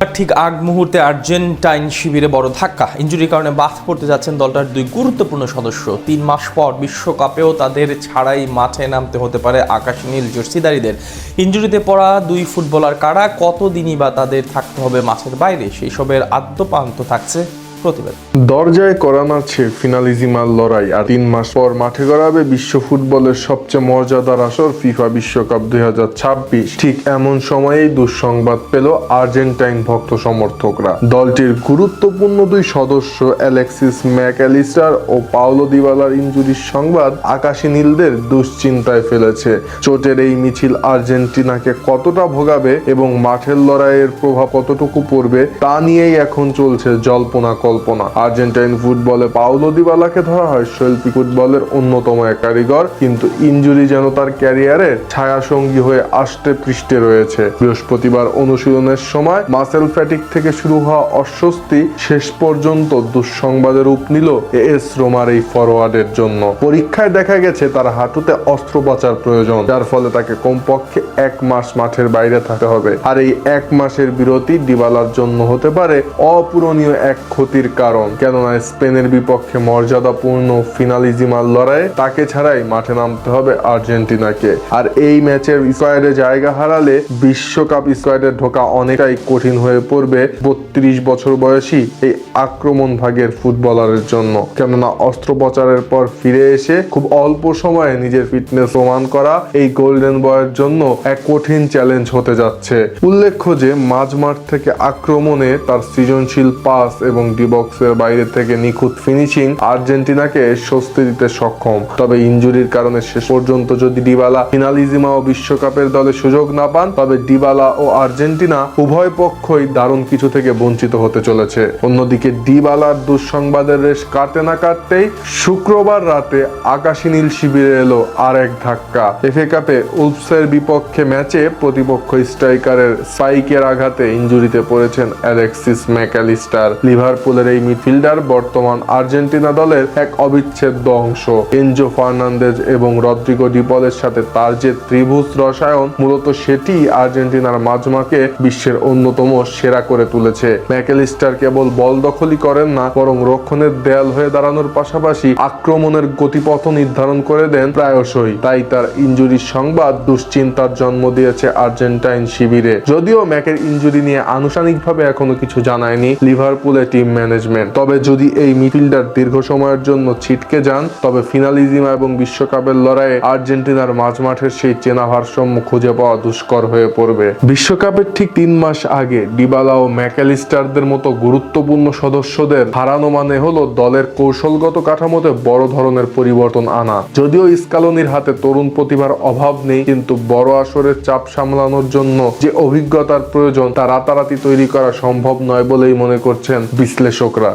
ঠিক আগ মুহূর্তে আর্জেন্টাইন শিবিরে বড় ধাক্কা। ইনজুরির কারণে বাদ পড়তে যাচ্ছেন দলটার দুই গুরুত্বপূর্ণ সদস্য। 3 মাস পর বিশ্বকাপেও তাদের ছাড়াই মাঠে নামতে হতে পারে আকাশী নীল জার্সিধারীদের। ইনজুরিতে পড়া দুই ফুটবলার কারা, কতদিনই বা তাদের থাকতে হবে মাঠের বাইরে, সেই সবের আদ্যোপান্ত থাকছে প্রতিবেদন। দরজায় করা নাড়ছে ফিনালিজিমার লড়াই, আর 3 মাস পর মাঠে গড়াবে বিশ্ব ফুটবলের সবচেয়ে মর্যাদার আসর ফিফা বিশ্বকাপ 2026। ঠিক এমন সময়েই দুঃসংবাদ পেল আর্জেন্টাইন ভক্ত সমর্থকরা। দলটির গুরুত্বপূর্ণ দুই সদস্য অ্যালেক্সিস ম্যাকঅ্যালিস্টার ও পাওলো দিবালার ইনজুরির সংবাদ আকাশী নীলদের দুশ্চিন্তায় ফেলেছে। চোটের এই মিছিল আর্জেন্টিনাকে কতটা ভোগাবে এবং মাঠের লড়াইয়ের প্রভাব কতটুকু পড়বে তা নিয়েই এখন চলছে জল্পনা কল্পনা। আর্জেন্টাইন ফুটবলে পাওলো দিবালাকে ধরা হয় শৈল্পিক ফুটবলের অন্যতম এক কারিগর, কিন্তু ইনজুরি যেন তার ক্যারিয়ারের ছায়াসঙ্গী হয়ে আষ্টে পৃষ্ঠে রয়েছে। বৃহস্পতিবার অনুশীলনের সময় মাসেল ফ্যাটিক থেকে শুরু হওয়া অস্বস্তি শেষ পর্যন্ত দুঃসংবাদের রূপ নিল এএস রোমার এই ফরওয়ার্ডের জন্য। পরীক্ষায় দেখা গেছে তার হাঁটুতে অস্ত্রোপচার প্রয়োজন, যার ফলে তাকে কমপক্ষে 1 মাস মাঠের বাইরে থাকতে হবে। আর এই 1 মাসের বিরতি দিবালার জন্য হতে পারে অপূরণীয় এক ক্ষতির কারণ, কেননা স্পেনের বিপক্ষে মর্যাদাপূর্ণ ফিনালিজিমার লড়াইয়ে তাকে ছাড়াই মাঠে নামতে হবে আর্জেন্টিনাকে। আর এই ম্যাচের স্কোয়াডে জায়গা হারালে বিশ্বকাপ স্কোয়াডে ঢোকা অনেকটাই কঠিন হয়ে পড়বে 32 বছর বয়সী এই আক্রমণ ভাগের ফুটবলারের জন্য, কেননা অস্ত্রোপচারের পর ফিরে এসে খুব অল্প সময়ে নিজের ফিটনেস প্রমাণ করা এই গোল্ডেন বয়ের জন্য এক কঠিন চ্যালেঞ্জ হতে যাচ্ছে। উল্লেখ্য যে মাঝমাঠ থেকে আক্রমণে তার সৃজনশীল পাস এবং ডিবক্সের বাইরে থেকে নিখুঁত ফিনিশিং আর্জেন্টিনাকে স্বস্তি দিতে সক্ষম। তবে ইনজুরির কারণে শেষ পর্যন্ত যদি ডিবালা ফিনালিজিমা ও বিশ্বকাপের দলে সুযোগ না পান, তবে ডিবালা ও আর্জেন্টিনা উভয় পক্ষই দারুণ কিছু থেকে বঞ্চিত হতে চলেছে। অন্যদিকে ডিবালার দুঃসংবাদের রেশ কাটতে না কাটতেই শুক্রবার রাতে আকাশী নীল শিবিরে এলো আর এক ধাক্কা। এফএ কাপে উলফসের বিপক্ষে ম্যাচে প্রতিপক্ষ স্ট্রাইকারের স্পাইকের আঘাতে ইনজুরিতে পড়েছেন অ্যালেক্সিস ম্যাকঅ্যালিস্টার। লিভারপুলের এই মিডফিল্ডার বর্তমান আর্জেন্টিনা দলের এক অবিচ্ছেদ্য অংশ। এনজো ফার্নান্দেজ এবং রদ্রিগো ডিপলের সাথে তার যে ত্রিভুজ রসায়ন, মূলত সেটি আর্জেন্টিনার মাঝমাঠকে বিশ্বের অন্যতম সেরা করে তুলেছে। ম্যাকঅ্যালিস্টার কেবল বল দখলই করেন না, বরং রক্ষণের দেয়াল হয়ে দাঁড়ানোর পাশাপাশি আক্রমণের গতিপথ নির্ধারণ করে দেন প্রায়শই। তাই তার ইনজুরির সংবাদ দুশ্চিন্তার জন্ম দিয়েছে আর্জেন্টাইন শিবিরে। যদিও ম্যাকের ইনজুরি নিয়ে আনুষ্ঠানিকভাবে এখনো কিছু জানায়নি লিভারপুলের টিম ম্যানেজমেন্ট, তবে যদি এই মিডফিল্ডার দীর্ঘ সময়ের জন্য ছিটকে যান, তবে ফিনালিজিমা এবং বিশ্বকাপের লড়াইয়ে আর্জেন্টিনার মাঝমাঠের সেই চেনা ভারসাম্য খুঁজে পাওয়া দুষ্কর হয়ে পড়বে। বিশ্বকাপের ঠিক 3 মাস আগে ডিবালা ও ম্যাকঅ্যালিস্টারদের মতো গুরুত্বপূর্ণ সদস্যদের হারানো মানে হলো দলের কৌশলগত কাঠামোতে বড় ধরনের পরিবর্তন আনা। যদিও স্কালোনির হাতে তরুণ প্রতিভার অভাব নেই, কিন্তু বড় আসরের চাপ সামলানোর জন্য যে অভিজ্ঞতার প্রয়োজন তা রাতারাতি তৈরি করা সম্ভব নয় বলেই মনে করছেন বিশ্লেষকরা।